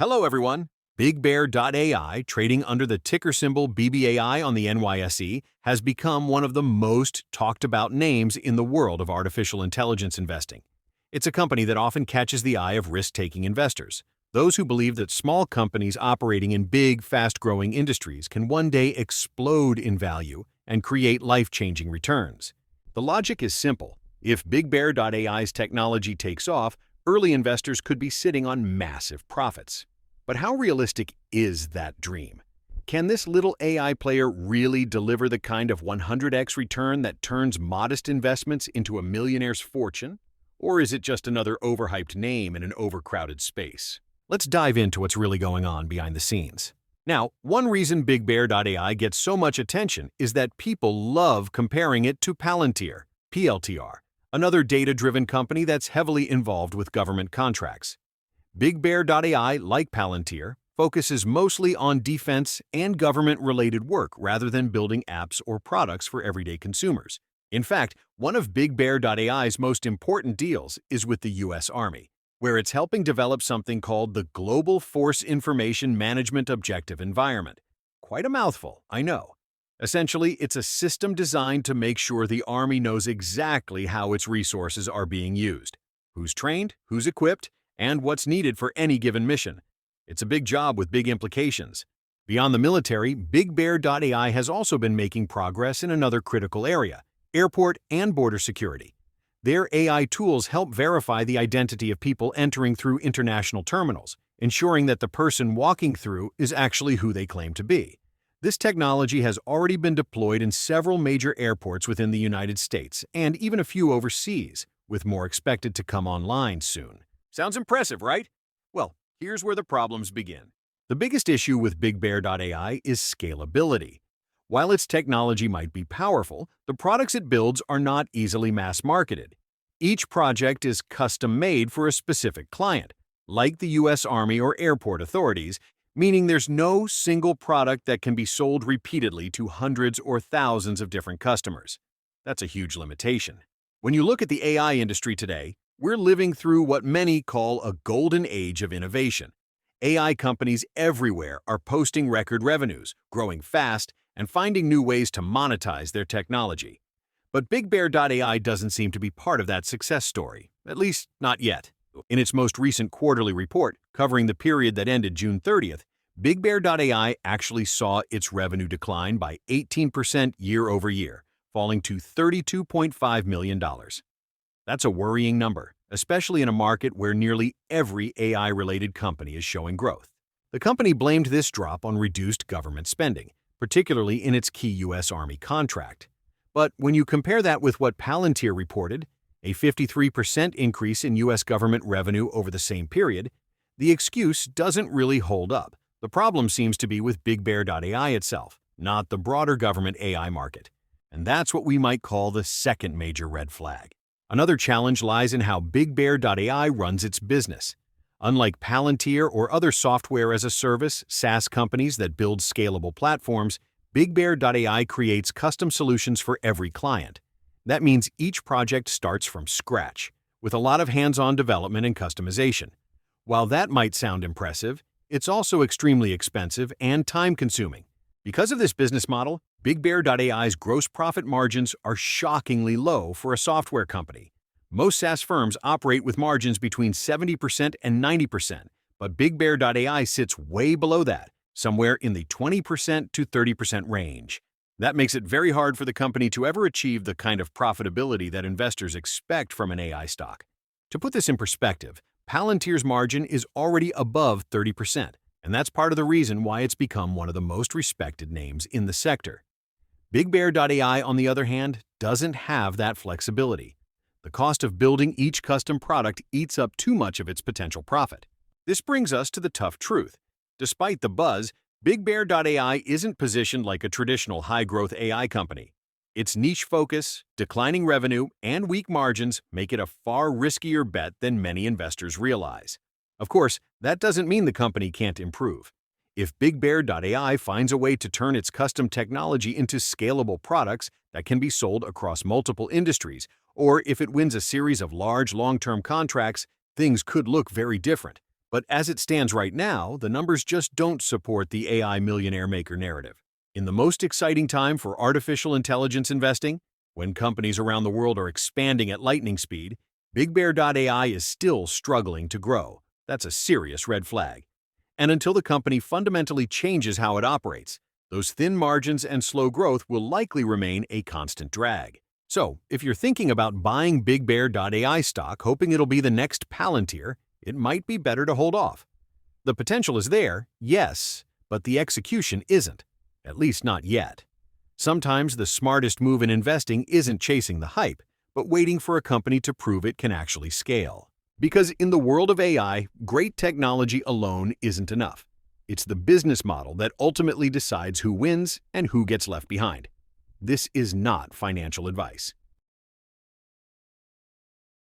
Hello, everyone. Bigbear.ai, trading under the ticker symbol BBAI on the NYSE, has become one of the most talked about names in the world of artificial intelligence investing. It's a company that often catches the eye of risk-taking investors, those who believe that small companies operating in big, fast-growing industries can one day explode in value and create life-changing returns. The logic is simple. If Bigbear.ai's technology takes off, early investors could be sitting on massive profits. But how realistic is that dream? Can this little AI player really deliver the kind of 100x return that turns modest investments into a millionaire's fortune? Or is it just another overhyped name in an overcrowded space? Let's dive into what's really going on behind the scenes. Now, one reason Bigbear.ai gets so much attention is that people love comparing it to Palantir, PLTR, another data-driven company that's heavily involved with government contracts. Bigbear.ai, like Palantir, focuses mostly on defense and government-related work rather than building apps or products for everyday consumers. In fact, one of Bigbear.ai's most important deals is with the U.S. Army, where it's helping develop something called the Global Force Information Management Objective Environment. Quite a mouthful, I know. Essentially, it's a system designed to make sure the Army knows exactly how its resources are being used, who's trained, who's equipped, and what's needed for any given mission. It's a big job with big implications. Beyond the military, Bigbear.ai has also been making progress in another critical area: airport and border security. Their AI tools help verify the identity of people entering through international terminals, ensuring that the person walking through is actually who they claim to be. This technology has already been deployed in several major airports within the United States and even a few overseas, with more expected to come online soon. Sounds impressive, right? Well, here's where the problems begin. The biggest issue with Bigbear.ai is scalability. While its technology might be powerful, the products it builds are not easily mass-marketed. Each project is custom-made for a specific client, like the U.S. Army or airport authorities, meaning there's no single product that can be sold repeatedly to hundreds or thousands of different customers. That's a huge limitation. When you look at the AI industry today, we're living through what many call a golden age of innovation. AI companies everywhere are posting record revenues, growing fast, and finding new ways to monetize their technology. But Bigbear.ai doesn't seem to be part of that success story, at least not yet. In its most recent quarterly report, covering the period that ended June 30th, Bigbear.ai actually saw its revenue decline by 18% year over year, falling to $32.5 million. That's a worrying number, especially in a market where nearly every AI-related company is showing growth. The company blamed this drop on reduced government spending, particularly in its key U.S. Army contract. But when you compare that with what Palantir reported, a 53% increase in U.S. government revenue over the same period, the excuse doesn't really hold up. The problem seems to be with Bigbear.ai itself, not the broader government AI market. And that's what we might call the second major red flag. Another challenge lies in how Bigbear.ai runs its business. Unlike Palantir or other software-as-a-service SaaS companies that build scalable platforms, Bigbear.ai creates custom solutions for every client. That means each project starts from scratch, with a lot of hands-on development and customization. While that might sound impressive, it's also extremely expensive and time-consuming. Because of this business model, Bigbear.ai's gross profit margins are shockingly low for a software company. Most SaaS firms operate with margins between 70% and 90%, but Bigbear.ai sits way below that, somewhere in the 20% to 30% range. That makes it very hard for the company to ever achieve the kind of profitability that investors expect from an AI stock. To put this in perspective, Palantir's margin is already above 30%, and that's part of the reason why it's become one of the most respected names in the sector. Bigbear.ai, on the other hand, doesn't have that flexibility. The cost of building each custom product eats up too much of its potential profit. This brings us to the tough truth. Despite the buzz, Bigbear.ai isn't positioned like a traditional high-growth AI company. Its niche focus, declining revenue, and weak margins make it a far riskier bet than many investors realize. Of course, that doesn't mean the company can't improve. If Bigbear.ai finds a way to turn its custom technology into scalable products that can be sold across multiple industries, or if it wins a series of large long-term contracts, things could look very different. But as it stands right now, the numbers just don't support the AI millionaire maker narrative. In the most exciting time for artificial intelligence investing, when companies around the world are expanding at lightning speed, Bigbear.ai is still struggling to grow. That's a serious red flag. And until the company fundamentally changes how it operates, those thin margins and slow growth will likely remain a constant drag. So, if you're thinking about buying Bigbear.ai stock hoping it'll be the next Palantir, it might be better to hold off. The potential is there, yes, but the execution isn't, at least not yet. Sometimes the smartest move in investing isn't chasing the hype, but waiting for a company to prove it can actually scale. Because in the world of AI, great technology alone isn't enough. It's the business model that ultimately decides who wins and who gets left behind. This is not financial advice.